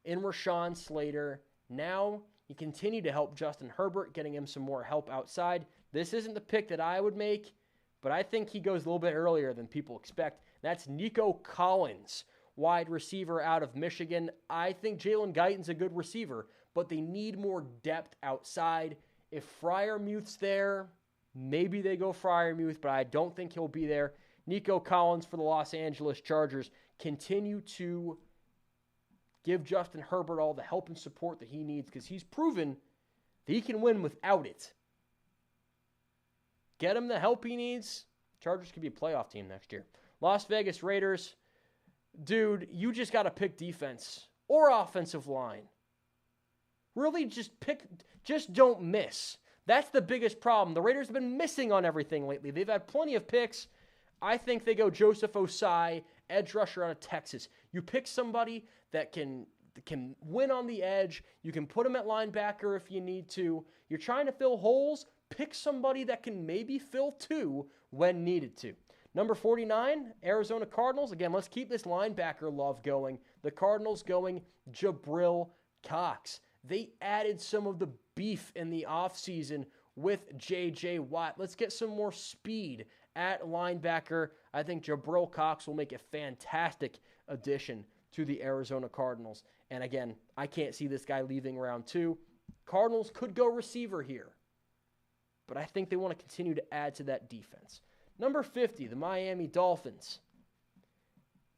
in Rashawn Slater. Now you continue to help Justin Herbert, getting him some more help outside. This isn't the pick that I would make, but I think he goes a little bit earlier than people expect. That's Nico Collins, wide receiver out of Michigan. I think Jalen Guyton's a good receiver, but they need more depth outside. If Freiermuth's there, maybe they go Freiermuth, but I don't think he'll be there. Nico Collins for the Los Angeles Chargers. Continue to give Justin Herbert all the help and support that he needs, because he's proven that he can win without it. Get him the help he needs. Chargers could be a playoff team next year. Las Vegas Raiders. Dude, you just got to pick defense or offensive line. Really just don't miss. That's the biggest problem. The Raiders have been missing on everything lately. They've had plenty of picks. I think they go Joseph Osai, edge rusher out of Texas. You pick somebody that can win on the edge. You can put him at linebacker if you need to. You're trying to fill holes. Pick somebody that can maybe fill two when needed to. Number 49, Arizona Cardinals. Again, let's keep this linebacker love going. The Cardinals going Jabril Cox. They added some of the beef in the offseason with J.J. Watt. Let's get some more speed at linebacker. I think Jabril Cox will make a fantastic addition to the Arizona Cardinals. And again, I can't see this guy leaving round 2. Cardinals could go receiver here, but I think they want to continue to add to that defense. Number 50, the Miami Dolphins.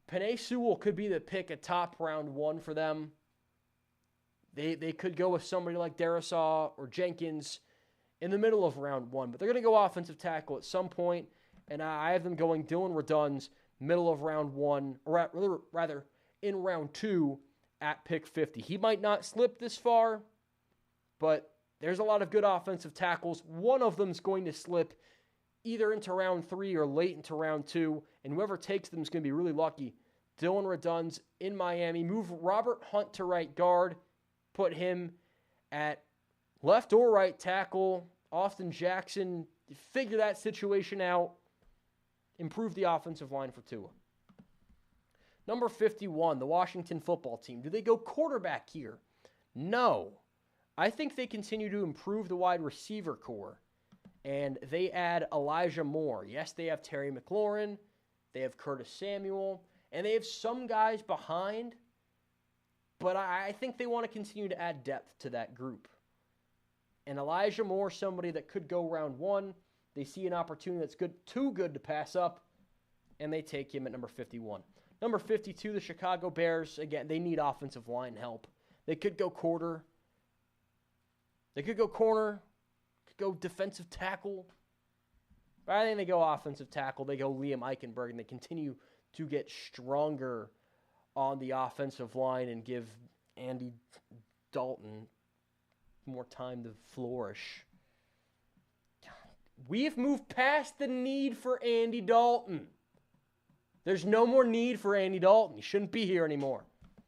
Penei Sewell could be the pick at top round 1 for them. They could go with somebody like Darisaw or Jenkins in the middle of round 1, but they're going to go offensive tackle at some point, and I have them going Dylan Redun's middle of round 1, or rather in round 2 at pick 50. He might not slip this far, but there's a lot of good offensive tackles. One of them is going to slip either into round 3 or late into round 2, and whoever takes them is going to be really lucky. Dylan Redun's in Miami. Move Robert Hunt to right guard. Put him at left or right tackle. Austin Jackson, figure that situation out. Improve the offensive line for Tua. Number 51, the Washington football team. Do they go quarterback here? No. I think they continue to improve the wide receiver core, and they add Elijah Moore. Yes, they have Terry McLaurin. They have Curtis Samuel, and they have some guys behind, but I think they want to continue to add depth to that group. And Elijah Moore, somebody that could go round 1. They see an opportunity that's too good to pass up, and they take him at number 51. Number 52, the Chicago Bears. Again, they need offensive line help. They could go quarter. They could go corner. Could go defensive tackle. But I think they go offensive tackle. They go Liam Eichenberg, and they continue to get stronger on the offensive line and give Andy Dalton more time to flourish. We've moved past the need for Andy Dalton. There's no more need for Andy Dalton. He shouldn't be here anymore.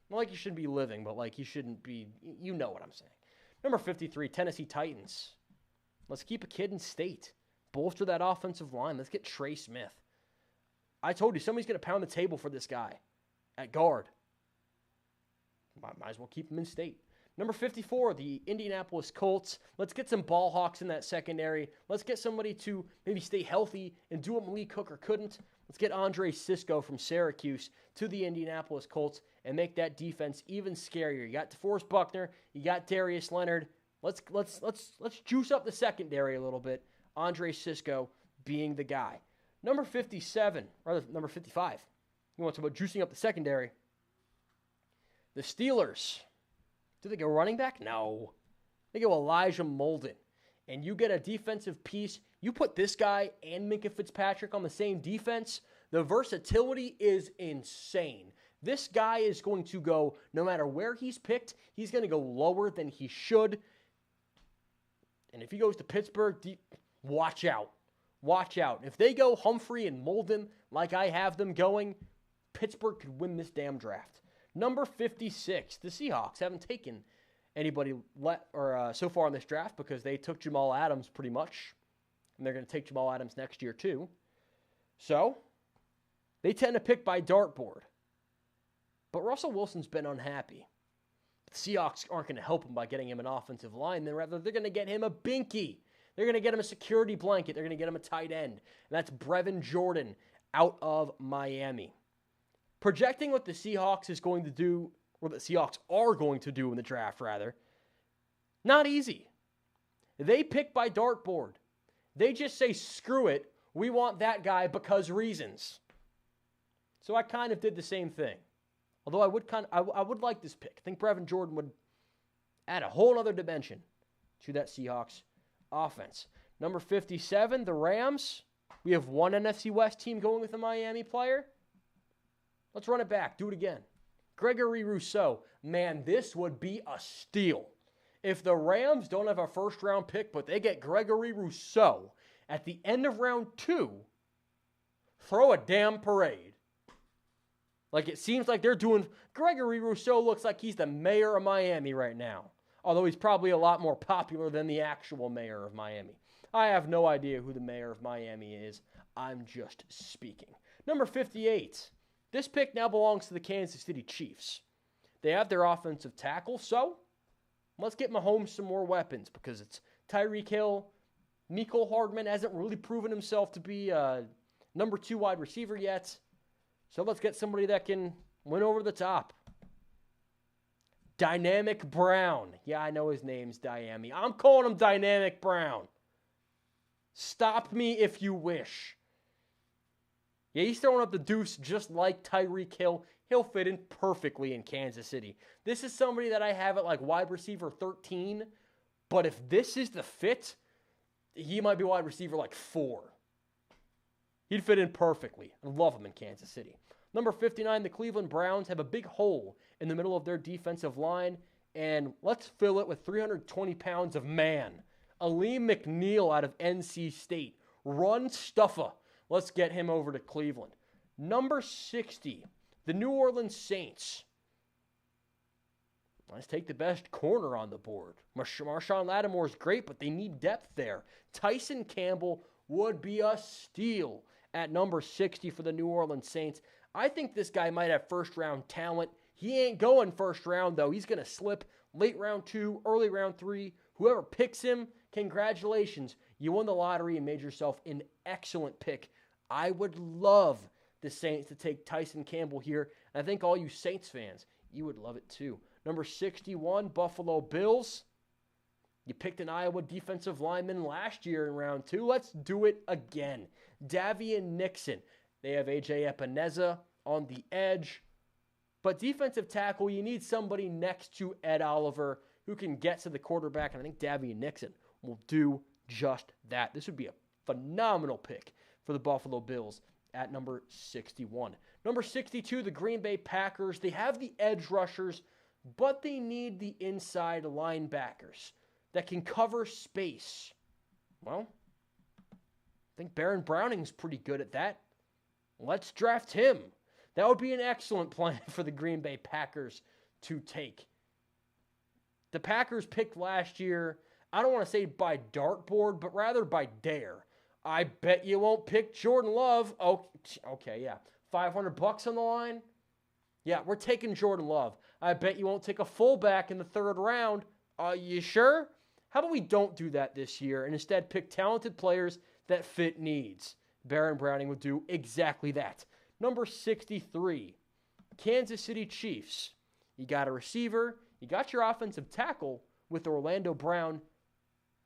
Not like he shouldn't be living, but like he shouldn't be, you know what I'm saying. Number 53, Tennessee Titans. Let's keep a kid in state. Bolster that offensive line. Let's get Trey Smith. I told you, somebody's going to pound the table for this guy at guard. Might as well keep him in state. Number 54, the Indianapolis Colts. Let's get some ball hawks in that secondary. Let's get somebody to maybe stay healthy and do what Malik Hooker couldn't. Let's get Andre Cisco from Syracuse to the Indianapolis Colts and make that defense even scarier. You got DeForest Buckner. You got Darius Leonard. Let's juice up the secondary a little bit. Andre Cisco being the guy. Number 57, rather number 55. You want to talk about juicing up the secondary? The Steelers. Do they go running back? No. They go Elijah Molden. And you get a defensive piece. You put this guy and Minkah Fitzpatrick on the same defense. The versatility is insane. This guy is going to go, no matter where he's picked, he's going to go lower than he should. And if he goes to Pittsburgh, watch out. Watch out. If they go Humphrey and Molden like I have them going, Pittsburgh could win this damn draft. Number 56, the Seahawks haven't taken anybody so far in this draft because they took Jamal Adams pretty much. And they're going to take Jamal Adams next year too. So, they tend to pick by dartboard. But Russell Wilson's been unhappy. The Seahawks aren't going to help him by getting him an offensive line. Rather, they're going to get him a binky. They're going to get him a security blanket. They're going to get him a tight end. And that's Brevin Jordan out of Miami. Projecting what the Seahawks is going to do, or the Seahawks are going to do in the draft, rather, not easy. They pick by dartboard. They just say, screw it, we want that guy because reasons. So I kind of did the same thing. Although I would like this pick. I think Brevin Jordan would add a whole other dimension to that Seahawks offense. Number 57, the Rams. We have one NFC West team going with a Miami player. Let's run it back. Do it again. Gregory Rousseau. Man, this would be a steal. If the Rams don't have a first-round pick, but they get Gregory Rousseau at the end of round 2, throw a damn parade. Like, it seems like they're doing... Gregory Rousseau looks like he's the mayor of Miami right now. Although he's probably a lot more popular than the actual mayor of Miami. I have no idea who the mayor of Miami is. I'm just speaking. Number 58. This pick now belongs to the Kansas City Chiefs. They have their offensive tackle, so let's get Mahomes some more weapons because it's Tyreek Hill. Michael Hardman hasn't really proven himself to be a number 2 wide receiver yet. So let's get somebody that can win over the top. Dynamic Brown. Yeah, I know his name's Dyami. I'm calling him Dynamic Brown. Stop me if you wish. Yeah, he's throwing up the deuce just like Tyreek Hill. He'll fit in perfectly in Kansas City. This is somebody that I have at like wide receiver 13. But if this is the fit, he might be wide receiver like 4. He'd fit in perfectly. I love him in Kansas City. Number 59, the Cleveland Browns have a big hole in the middle of their defensive line. And let's fill it with 320 pounds of man. Aleem McNeil out of NC State. Run stuffer. Let's get him over to Cleveland. Number 60, the New Orleans Saints. Let's take the best corner on the board. Marshawn Lattimore is great, but they need depth there. Tyson Campbell would be a steal at number 60 for the New Orleans Saints. I think this guy might have first-round talent. He ain't going first round, though. He's going to slip late round 2, early round 3. Whoever picks him, congratulations. You won the lottery and made yourself an excellent pick. I would love the Saints to take Tyson Campbell here. And I think all you Saints fans, you would love it too. Number 61, Buffalo Bills. You picked an Iowa defensive lineman last year in round 2. Let's do it again. Davian Nixon. They have A.J. Epineza on the edge. But defensive tackle, you need somebody next to Ed Oliver who can get to the quarterback. And I think Davian Nixon will do just that. This would be a phenomenal pick for the Buffalo Bills at number 61. Number 62, the Green Bay Packers. They have the edge rushers, but they need the inside linebackers that can cover space. Well, I think Baron Browning's pretty good at that. Let's draft him. That would be an excellent plan for the Green Bay Packers to take. The Packers picked last year, I don't want to say by dartboard, but rather by dare. I bet you won't pick Jordan Love. Oh, okay, yeah. $500 on the line? Yeah, we're taking Jordan Love. I bet you won't take a fullback in the third round. Are you sure? How about we don't do that this year and instead pick talented players that fit needs? Baron Browning would do exactly that. Number 63, Kansas City Chiefs. You got a receiver. You got your offensive tackle with Orlando Brown.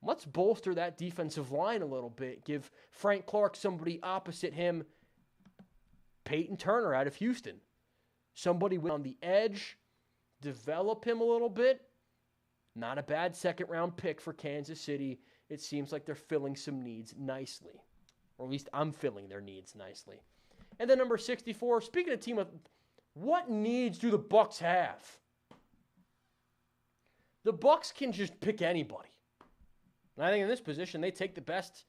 Let's bolster that defensive line a little bit. Give Frank Clark somebody opposite him. Peyton Turner out of Houston. Somebody on the edge. Develop him a little bit. Not a bad second-round pick for Kansas City. It seems like they're filling some needs nicely. Or at least I'm filling their needs nicely. And then number 64, speaking of team with, what needs do the Bucks have? The Bucks can just pick anybody. And I think in this position, they take the best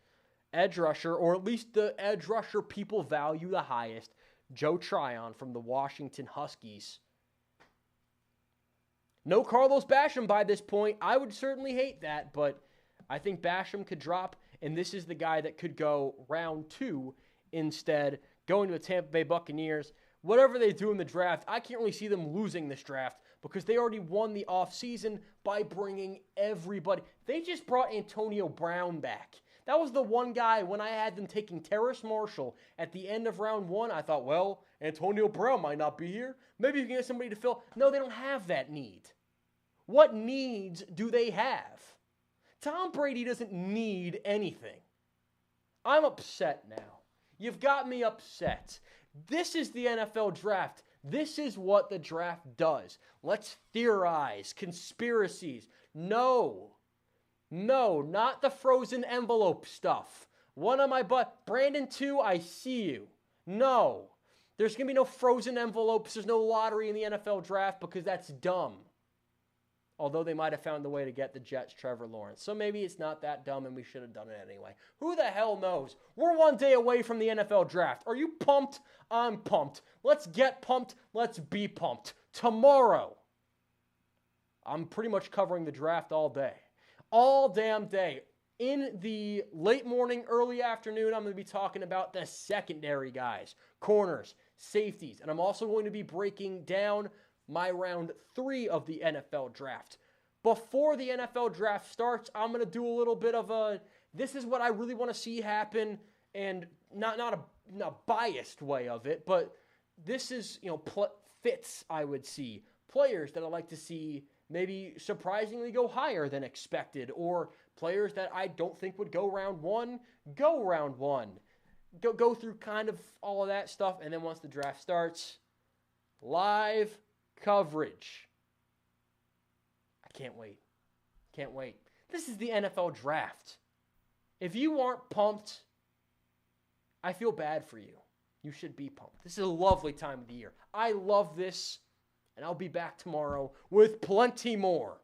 edge rusher, or at least the edge rusher people value the highest, Joe Tryon from the Washington Huskies. No Carlos Basham by this point. I would certainly hate that, but I think Basham could drop, and this is the guy that could go round 2 instead, going to the Tampa Bay Buccaneers. Whatever they do in the draft, I can't really see them losing this draft because they already won the offseason by bringing everybody. They just brought Antonio Brown back. That was the one guy when I had them taking Terrace Marshall at the end of round 1. I thought, well, Antonio Brown might not be here. Maybe you can get somebody to fill. No, they don't have that need. What needs do they have? Tom Brady doesn't need anything. I'm upset now. You've got me upset. This is the NFL draft. This is what the draft does. Let's theorize. Conspiracies. No, not the frozen envelope stuff. One on my butt. Brandon 2, I see you. No. There's going to be no frozen envelopes. There's no lottery in the NFL draft because that's dumb. Although they might have found a way to get the Jets' Trevor Lawrence. So maybe it's not that dumb and we should have done it anyway. Who the hell knows? We're one day away from the NFL draft. Are you pumped? I'm pumped. Let's get pumped. Let's be pumped. Tomorrow, I'm pretty much covering the draft all day. All damn day. In the late morning, early afternoon, I'm going to be talking about the secondary guys, corners, safeties. And I'm also going to be breaking down my round 3 of the NFL draft. Before the NFL draft starts, I'm going to do a little bit of a, this is what I really want to see happen, and not a biased way of it, but this is, fits I would see. Players that I like to see maybe surprisingly go higher than expected, or players that I don't think would go round 1, go round 1. Go through kind of all of that stuff, and then once the draft starts, live coverage. I can't wait. Can't wait. This is the NFL draft. If you aren't pumped, I feel bad for you. You should be pumped. This is a lovely time of the year. I love this, and I'll be back tomorrow with plenty more.